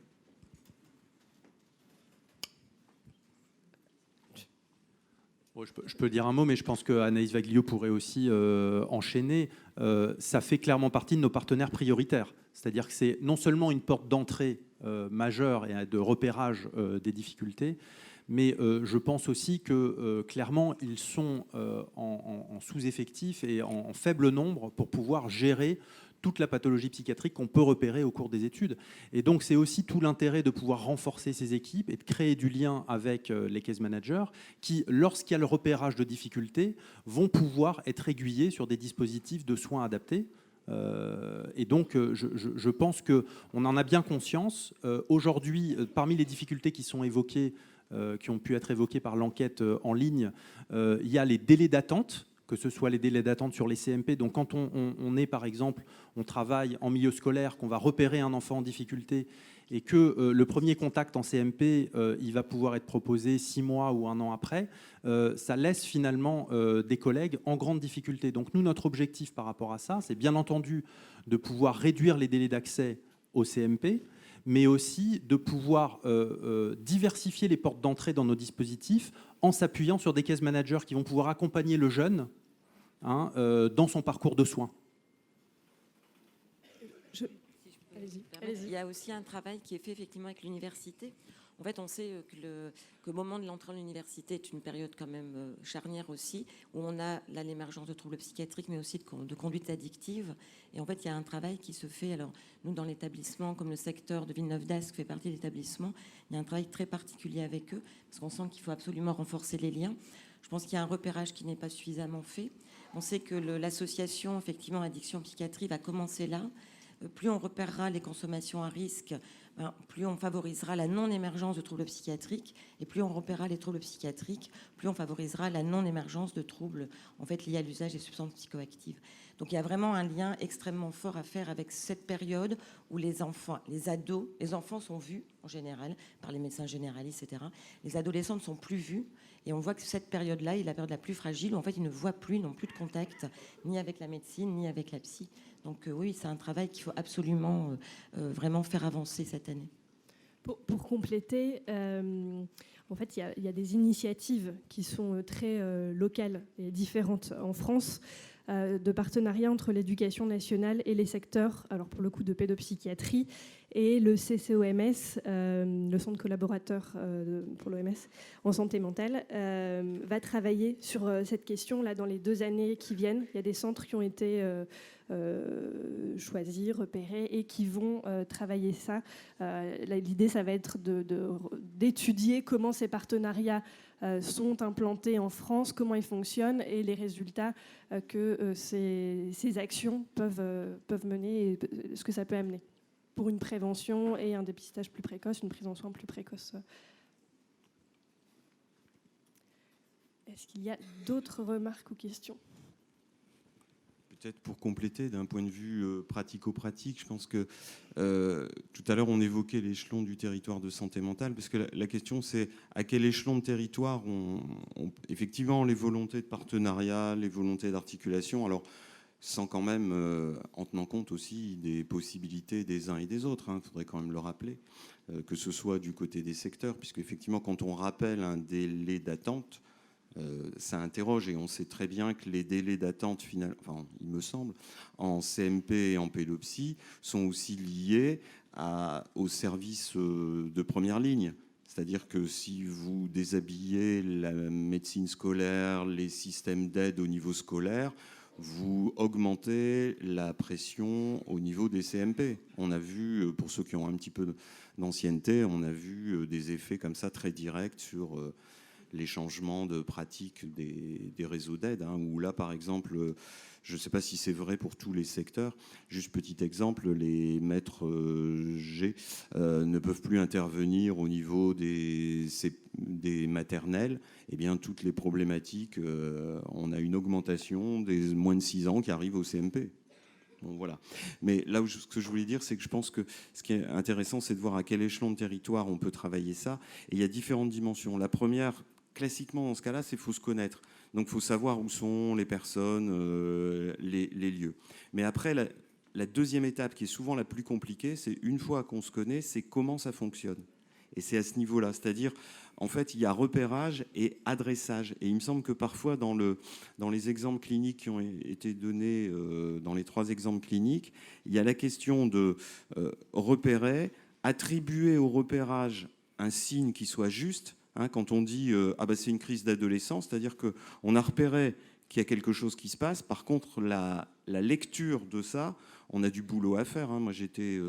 Je peux dire un mot, mais je pense qu'Anaïs Vaglio pourrait aussi enchaîner. Ça fait clairement partie de nos partenaires prioritaires. C'est-à-dire que c'est non seulement une porte d'entrée majeure et de repérage des difficultés, mais je pense aussi que clairement, ils sont en sous-effectif et en faible nombre pour pouvoir gérer toute la pathologie psychiatrique qu'on peut repérer au cours des études. Et donc, c'est aussi tout l'intérêt de pouvoir renforcer ces équipes et de créer du lien avec les case managers qui, lorsqu'il y a le repérage de difficultés, vont pouvoir être aiguillés sur des dispositifs de soins adaptés. Et donc, je pense qu'on en a bien conscience. Aujourd'hui, parmi les difficultés qui sont évoquées, qui ont pu être évoquées par l'enquête en ligne, il y a les délais d'attente, que ce soit les délais d'attente sur les CMP. Donc quand on est, par exemple, on travaille en milieu scolaire, qu'on va repérer un enfant en difficulté et que le premier contact en CMP, il va pouvoir être proposé 6 mois ou 1 an après, ça laisse finalement des collègues en grande difficulté. Donc nous, notre objectif par rapport à ça, c'est bien entendu de pouvoir réduire les délais d'accès au CMP, mais aussi de pouvoir diversifier les portes d'entrée dans nos dispositifs en s'appuyant sur des case managers qui vont pouvoir accompagner le jeune dans son parcours de soins. Il y a aussi un travail qui est fait effectivement avec l'université. En fait, on sait que le moment de l'entrée en université est une période quand même charnière aussi, où on a là l'émergence de troubles psychiatriques, mais aussi de conduite addictive. Et en fait, il y a un travail qui se fait. Alors, nous, dans l'établissement, comme le secteur de Villeneuve-d'Ascq fait partie de l'établissement, il y a un travail très particulier avec eux, parce qu'on sent qu'il faut absolument renforcer les liens. Je pense qu'il y a un repérage qui n'est pas suffisamment fait. On sait que l'association, effectivement, Addiction Psychiatrie va commencer là. Plus on repérera les consommations à risque, plus on favorisera la non-émergence de troubles psychiatriques, et plus on repérera les troubles psychiatriques, plus on favorisera la non-émergence de troubles en fait, liés à l'usage des substances psychoactives. Donc il y a vraiment un lien extrêmement fort à faire avec cette période où les enfants, les ados, les enfants sont vus en général par les médecins généralistes, etc. Les adolescents ne sont plus vus. Et on voit que cette période-là est la période la plus fragile, où en fait ils ne voient plus, ils n'ont plus de contact, ni avec la médecine, ni avec la psy. Donc oui, c'est un travail qu'il faut absolument vraiment faire avancer cette année. Pour compléter, en fait, il y a des initiatives qui sont très locales et différentes en France. de partenariat entre l'éducation nationale et les secteurs, alors pour le coup de pédopsychiatrie, et le CCOMS, le centre collaborateur pour l'OMS en santé mentale, va travailler sur cette question là dans les 2 années qui viennent. Il y a des centres qui ont été choisis, repérés et qui vont travailler ça. L'idée, ça va être d'étudier comment ces partenariats sont implantés en France, comment ils fonctionnent et les résultats que ces actions peuvent mener et ce que ça peut amener pour une prévention et un dépistage plus précoce, une prise en soin plus précoce. Est-ce qu'il y a d'autres remarques ou questions ? Peut-être pour compléter d'un point de vue pratico-pratique, je pense que tout à l'heure on évoquait l'échelon du territoire de santé mentale, parce que la question c'est à quel échelon de territoire effectivement les volontés de partenariat, les volontés d'articulation, alors sans quand même en tenant compte aussi des possibilités des uns et des autres, il faudrait quand même le rappeler, que ce soit du côté des secteurs, puisque effectivement quand on rappelle un délai d'attente, ça interroge, et on sait très bien que les délais d'attente, il me semble, en CMP et en pédopsie sont aussi liés aux services de première ligne. C'est-à-dire que si vous déshabillez la médecine scolaire, les systèmes d'aide au niveau scolaire, vous augmentez la pression au niveau des CMP. On a vu, pour ceux qui ont un petit peu d'ancienneté, on a vu des effets comme ça très directs sur les changements de pratique des réseaux d'aide, où là, par exemple, je ne sais pas si c'est vrai pour tous les secteurs, juste petit exemple, les maîtres G ne peuvent plus intervenir au niveau des maternelles. Eh bien, toutes les problématiques, on a une augmentation des moins de 6 ans qui arrivent au CMP. Bon, voilà. Mais là, ce que je voulais dire, c'est que je pense que ce qui est intéressant, c'est de voir à quel échelon de territoire on peut travailler ça. Et il y a différentes dimensions. La première, classiquement, dans ce cas-là, c'est qu'il faut se connaître. Donc, il faut savoir où sont les personnes, les lieux. Mais après, la deuxième étape, qui est souvent la plus compliquée, c'est une fois qu'on se connaît, c'est comment ça fonctionne. Et c'est à ce niveau-là. C'est-à-dire, en fait, il y a repérage et adressage. Et il me semble que parfois, dans les exemples cliniques qui ont été donnés, dans les 3 exemples cliniques, il y a la question de repérer, attribuer au repérage un signe qui soit juste. Quand on dit c'est une crise d'adolescence, c'est-à-dire qu'on a repéré qu'il y a quelque chose qui se passe. Par contre, la lecture de ça, on a du boulot à faire. Moi, j'étais,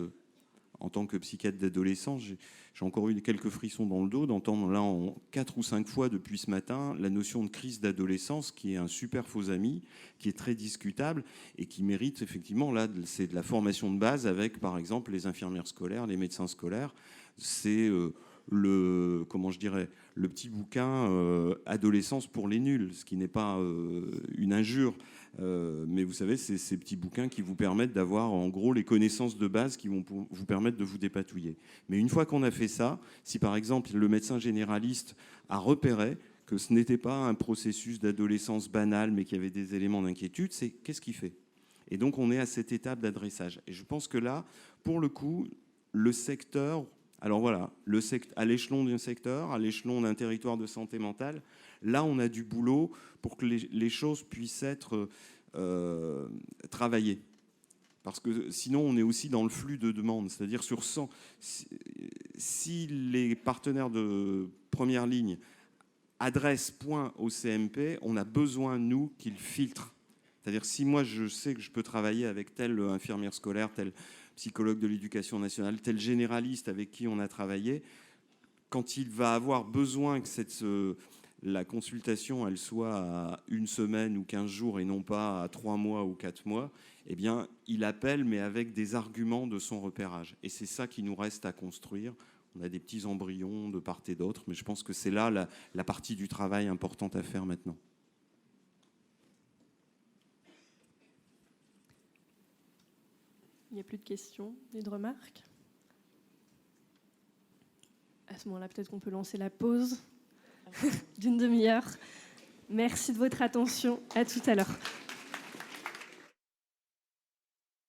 en tant que psychiatre d'adolescence, j'ai encore eu quelques frissons dans le dos d'entendre là 4 ou 5 fois depuis ce matin la notion de crise d'adolescence, qui est un super faux ami, qui est très discutable et qui mérite effectivement, là, c'est de la formation de base avec, par exemple, les infirmières scolaires, les médecins scolaires. C'est le petit bouquin Adolescence pour les nuls, ce qui n'est pas une injure, mais vous savez, c'est ces petits bouquins qui vous permettent d'avoir en gros les connaissances de base qui vont vous permettre de vous dépatouiller. Mais une fois qu'on a fait ça, si par exemple le médecin généraliste a repéré que ce n'était pas un processus d'adolescence banal, mais qu'il y avait des éléments d'inquiétude, c'est qu'est-ce qu'il fait ? Et donc on est à cette étape d'adressage. Et je pense que là, pour le coup, le secteur... Alors voilà, à l'échelon d'un secteur, à l'échelon d'un territoire de santé mentale, là on a du boulot pour que les choses puissent être travaillées. Parce que sinon on est aussi dans le flux de demandes. C'est-à-dire sur 100, si les partenaires de première ligne adressent point au CMP, on a besoin, nous, qu'ils filtrent. C'est-à-dire si moi je sais que je peux travailler avec telle infirmière scolaire, tel psychologue de l'éducation nationale, tel généraliste avec qui on a travaillé, quand il va avoir besoin que la consultation elle soit à 1 semaine ou 15 jours et non pas à 3 mois ou 4 mois, eh bien, il appelle, mais avec des arguments de son repérage. Et c'est ça qui nous reste à construire. On a des petits embryons de part et d'autre, mais je pense que c'est là la partie du travail importante à faire maintenant. Il n'y a plus de questions ni de remarques. À ce moment-là, peut-être qu'on peut lancer la pause d'une demi-heure. Merci de votre attention. À tout à l'heure.